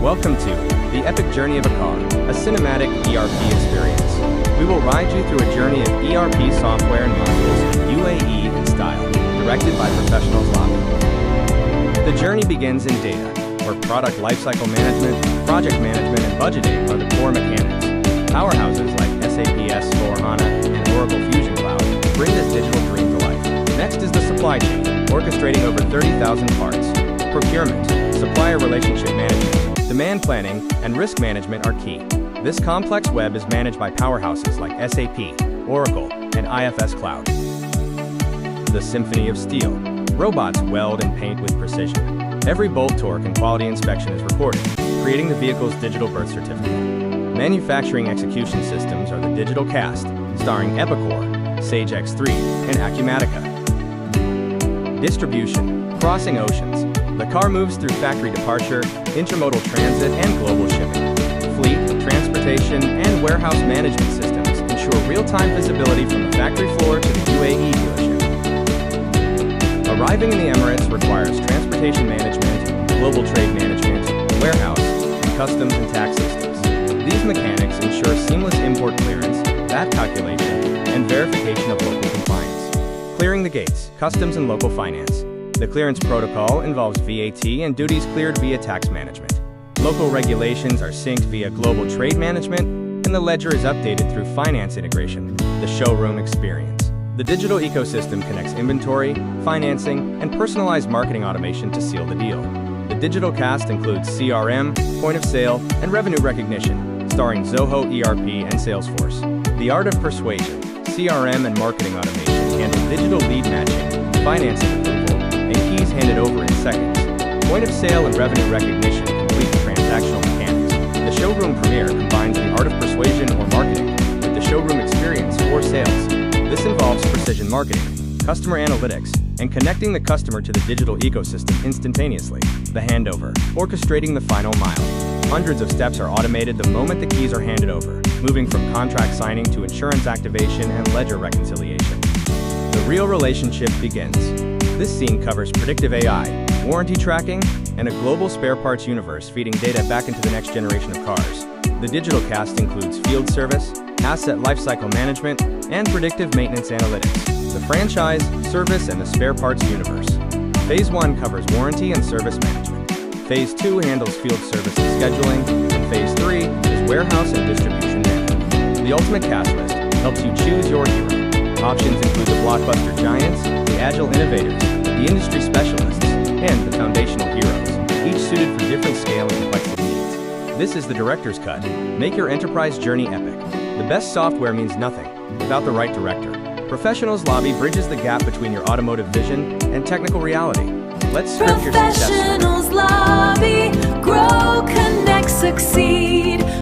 Welcome to The Epic Journey of a Car, a cinematic ERP experience. We will ride you through a journey of ERP software and modules, UAE in style, directed by professionals lobby. The journey begins in data, where product lifecycle management, project management, and budgeting are the core mechanics. Powerhouses like SAP S/4HANA and Oracle Fusion Cloud bring this digital dream to life. Next is the supply chain, orchestrating over 30,000 parts. Procurement, supplier relationship management, demand planning, and risk management are key. This complex web is managed by powerhouses like SAP, Oracle, and IFS Cloud. The symphony of steel. Robots weld and paint with precision. Every bolt torque and quality inspection is recorded, creating the vehicle's digital birth certificate. Manufacturing execution systems are the digital cast, starring Epicor, Sage X3, and Acumatica. Distribution, crossing oceans. The car moves through factory departure, intermodal transit, and global shipping. Fleet, transportation, and warehouse management systems ensure real-time visibility from the factory floor to the UAE dealership. Arriving in the Emirates requires transportation management, global trade management, warehouse, and customs and tax systems. These mechanics ensure seamless import clearance, VAT calculation, and verification of local compliance. Clearing the gates, customs and local finance. The clearance protocol involves VAT and duties cleared via tax management. Local regulations are synced via global trade management, and the ledger is updated through finance integration. The showroom experience. The digital ecosystem connects inventory, financing, and personalized marketing automation to seal the deal. The digital cast includes CRM, point of sale, and revenue recognition, starring Zoho ERP and Salesforce. The art of persuasion. CRM and marketing automation handle digital lead matching, financing approval, and keys handed over in seconds. Point of sale and revenue recognition complete the transactional mechanics. The showroom premiere combines the art of persuasion or marketing with the showroom experience or sales. This involves precision marketing, customer analytics, and connecting the customer to the digital ecosystem instantaneously. The handover, orchestrating the final mile. Hundreds of steps are automated the moment the keys are handed over, moving from contract signing to insurance activation and ledger reconciliation. The real relationship begins. This scene covers predictive AI, warranty tracking, and a global spare parts universe feeding data back into the next generation of cars. The digital cast includes field service, asset lifecycle management, and predictive maintenance analytics. The franchise, service, and the spare parts universe. Phase 1 covers warranty and service management. Phase 2 handles field service and scheduling, and Phase 3 is warehouse and distribution management. The ultimate cast list helps you choose your hero. Options include the blockbuster giants, the agile innovators, the industry specialists, and the foundational heroes, each suited for different scale and complexity needs. This is the director's cut. Make your enterprise journey epic. The best software means nothing without the right director. Professionals Lobby bridges the gap between your automotive vision and technical reality. Let's script your success. Professionals Lobby, grow, connect, succeed.